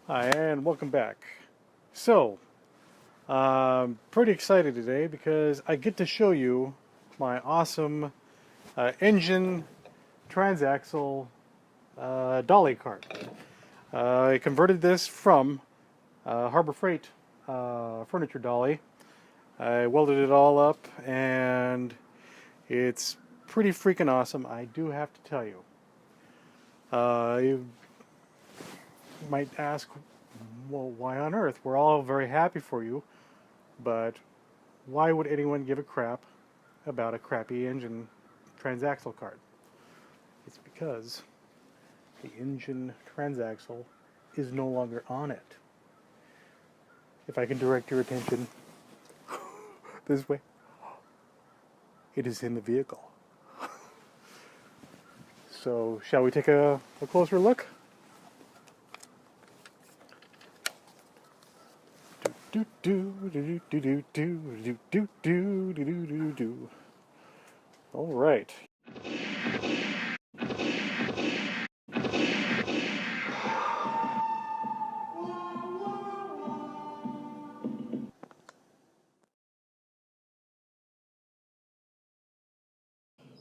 Hi, and welcome back. So, I'm pretty excited today because I get to show you my awesome engine transaxle dolly cart. I converted this from Harbor Freight furniture dolly. I welded it all up, and it's pretty freaking awesome, I do have to tell you. You might ask, well, why on earth? We're all very happy for you, but why would anyone give a crap about a crappy engine transaxle cart? It's because the engine transaxle is no longer on it. If I can direct your attention this way, it is in the vehicle. So, shall we take a closer look? Do do do do do do do do do do do do do. All right.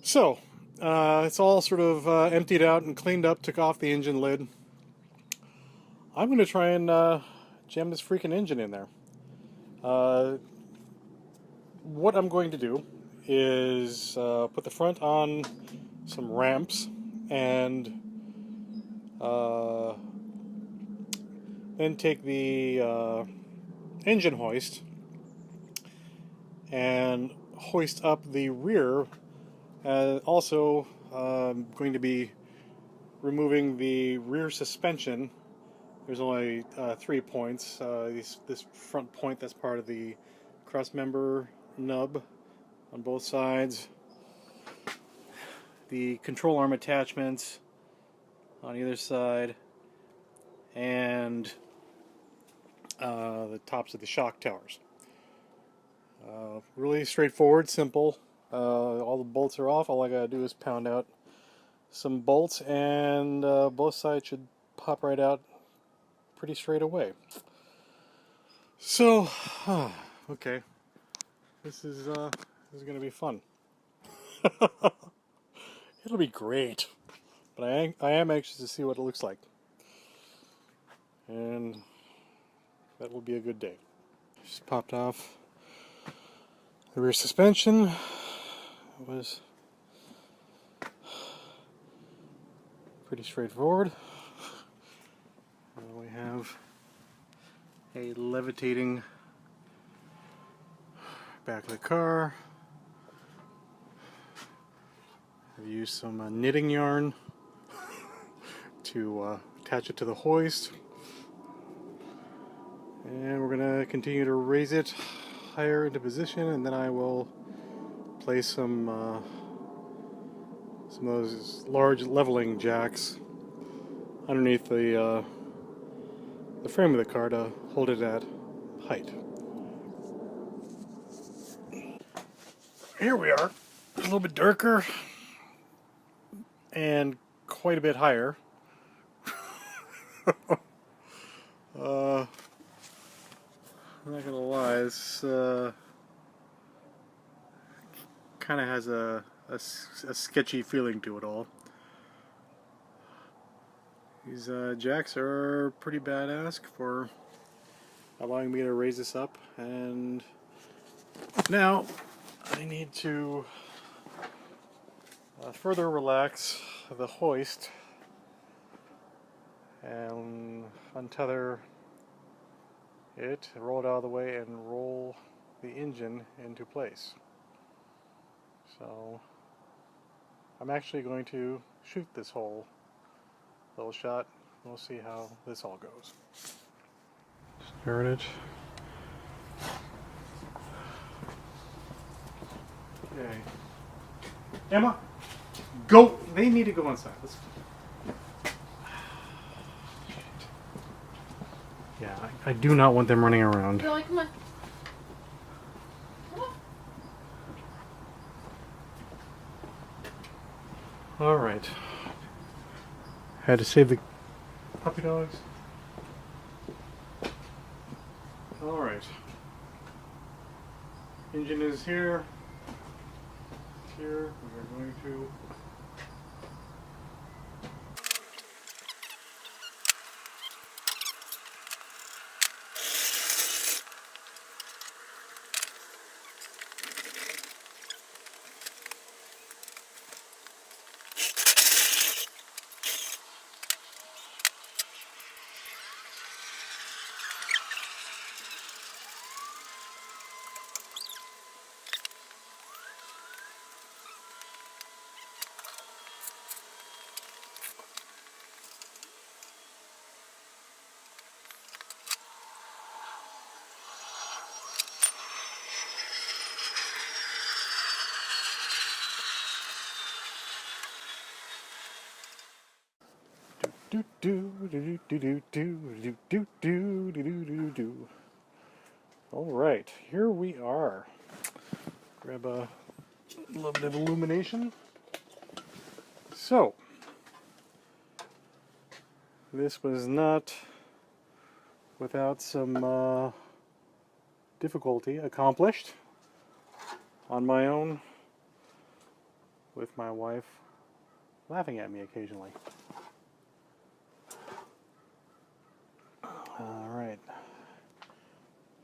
So, it's all sort of emptied out and cleaned up, took off the engine lid. I'm going to try and jam this freaking engine in there. What I'm going to do is put the front on some ramps and uh, then take the engine hoist and hoist up the rear. Also, going to be removing the rear suspension. There's only 3 points. This front point, that's part of the cross member nub on both sides. The control arm attachments on either side, and the tops of the shock towers. Really straightforward, simple. All the bolts are off. All I gotta do is pound out some bolts, and both sides should pop right out pretty straight away. So, okay, this is gonna be fun. It'll be great, but I am anxious to see what it looks like, and that will be a good day. Just popped off the rear suspension. It was pretty straightforward. We have a levitating back of the car. I've used some knitting yarn to attach it to the hoist, and we're going to continue to raise it higher into position, and then I will place some of those large leveling jacks underneath the frame of the car to hold it at height. Here we are, a little bit darker and quite a bit higher. I'm not gonna lie, this kind of has a sketchy feeling to it all. These jacks are pretty badass for allowing me to raise this up, and now I need to further relax the hoist and untether it, roll it out of the way, and roll the engine into place. So I'm actually going to shoot this whole little shot. We'll see how this all goes. Start it. Okay. Emma, go. They need to go inside. Let's. Yeah, I do not want them running around. Billy, come on. All right. Had to save the puppy dogs. All right. Engine is here. Here we are going to do do do do do do do do do do do do do. All right, here we are. Grab a little bit of illumination. So, this was not without some difficulty accomplished on my own, with my wife laughing at me occasionally. Alright,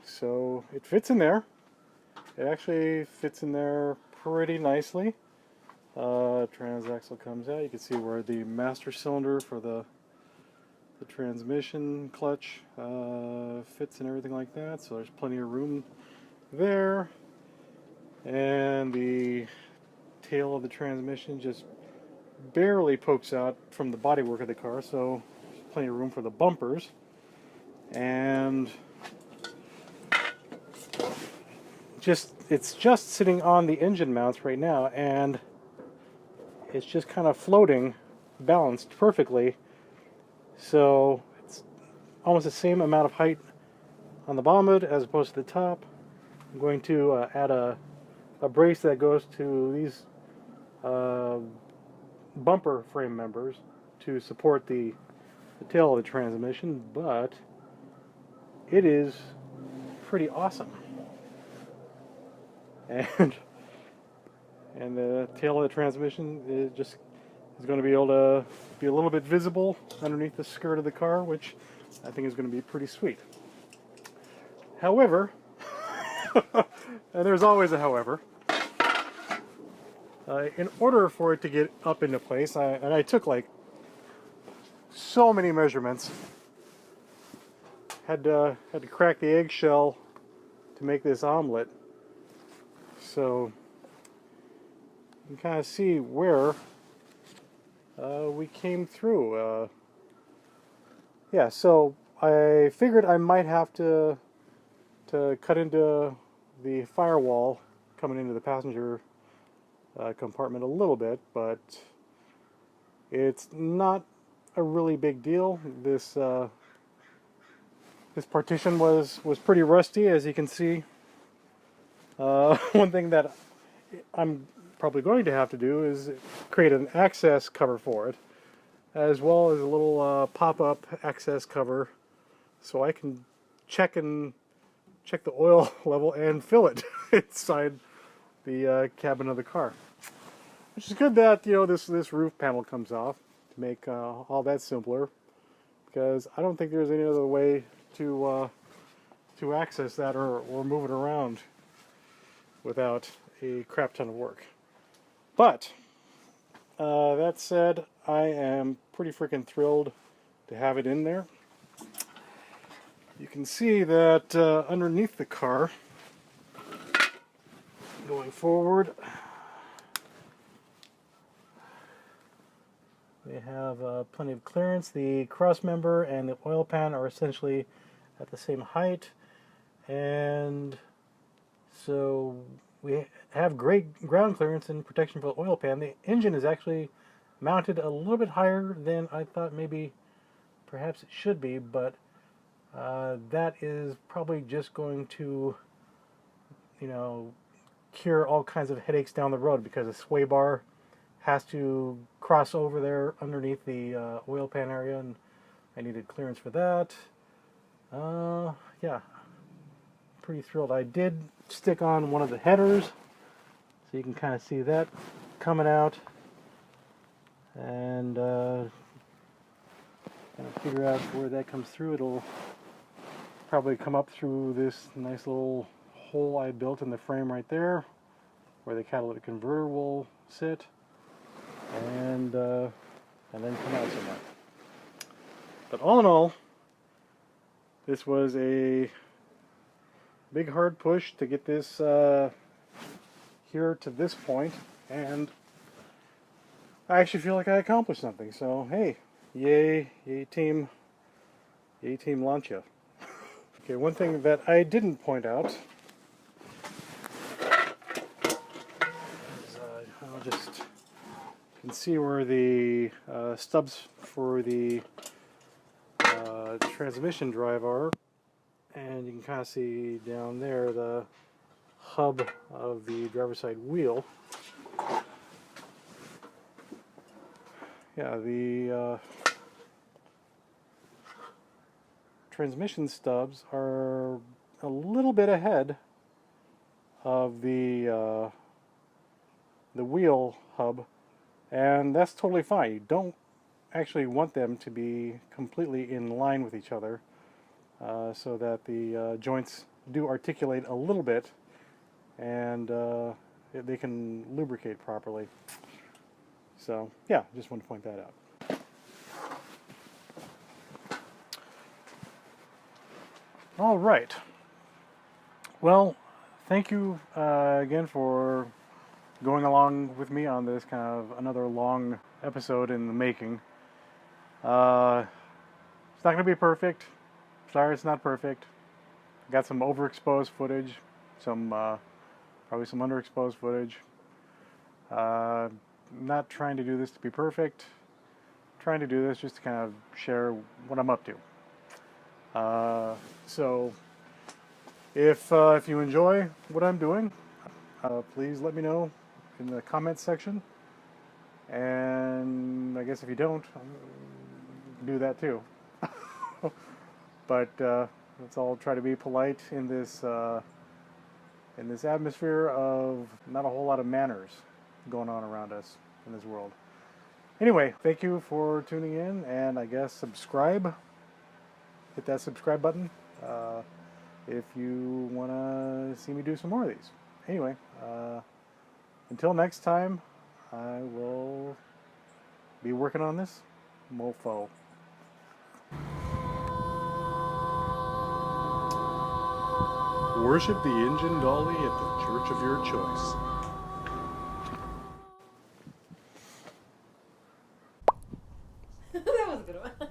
so it fits in there. It actually fits in there pretty nicely. Transaxle comes out. You can see where the master cylinder for the transmission clutch fits and everything like that, so there's plenty of room there. And the tail of the transmission just barely pokes out from the bodywork of the car, so there's plenty of room for the bumpers. And it's just sitting on the engine mounts right now, and it's just kind of floating, balanced perfectly. So it's almost the same amount of height on the bottom of it as opposed to the top. I'm going to add a brace that goes to these bumper frame members to support the tail of the transmission, but it is pretty awesome. And the tail of the transmission is going to be able to be a little bit visible underneath the skirt of the car, which I think is going to be pretty sweet. However, and there's always a however, in order for it to get up into place, I took like so many measurements, had to crack the eggshell to make this omelet, so you can kind of see where we came through. Yeah, so I figured I might have to cut into the firewall coming into the passenger compartment a little bit, but it's not a really big deal. This partition was pretty rusty, as you can see. One thing that I'm probably going to have to do is create an access cover for it, as well as a little pop-up access cover, so I can check the oil level and fill it inside the cabin of the car. Which is good that, you know, this roof panel comes off to make all that simpler, because I don't think there's any other way to access that or move it around without a crap ton of work. But that said, I am pretty freaking thrilled to have it in there. You can see that underneath the car, going forward, we have plenty of clearance. The cross member and the oil pan are essentially at the same height, and so we have great ground clearance and protection for the oil pan. The engine is actually mounted a little bit higher than I thought maybe perhaps it should be, but that is probably just going to, you know, cure all kinds of headaches down the road, because a sway bar has to cross over there underneath the oil pan area, and I needed clearance for that. Yeah, pretty thrilled. I did stick on one of the headers, so you can kind of see that coming out, and kind of figure out where that comes through. It'll probably come up through this nice little hole I built in the frame right there, where the catalytic converter will sit, and then come out somewhere. But all in all, this was a big hard push to get this here to this point, and I actually feel like I accomplished something. So hey, yay team Lancia. Okay, one thing that I didn't point out is I'll just, you can see where the stubs for the transmission drive are, and you can kind of see down there the hub of the driver's side wheel. Yeah, the transmission stubs are a little bit ahead of the wheel hub, and that's totally fine. You don't actually want them to be completely in line with each other, so that the joints do articulate a little bit, and they can lubricate properly. So yeah, just wanted to point that out. All right. Well, thank you again for going along with me on this kind of another long episode in the making. It's not going to be perfect. Sorry, it's not perfect. Got some overexposed footage, some probably some underexposed footage. Not trying to do this to be perfect. Trying to do this just to kind of share what I'm up to. So if you enjoy what I'm doing, please let me know in the comments section. And I guess if you don't, do that too. But let's all try to be polite in this atmosphere of not a whole lot of manners going on around us in this world. Anyway, thank you for tuning in, and I guess subscribe. Hit that subscribe button if you want to see me do some more of these. Anyway, until next time, I will be working on this mofo. Worship the engine dolly at the church of your choice. That was a good one.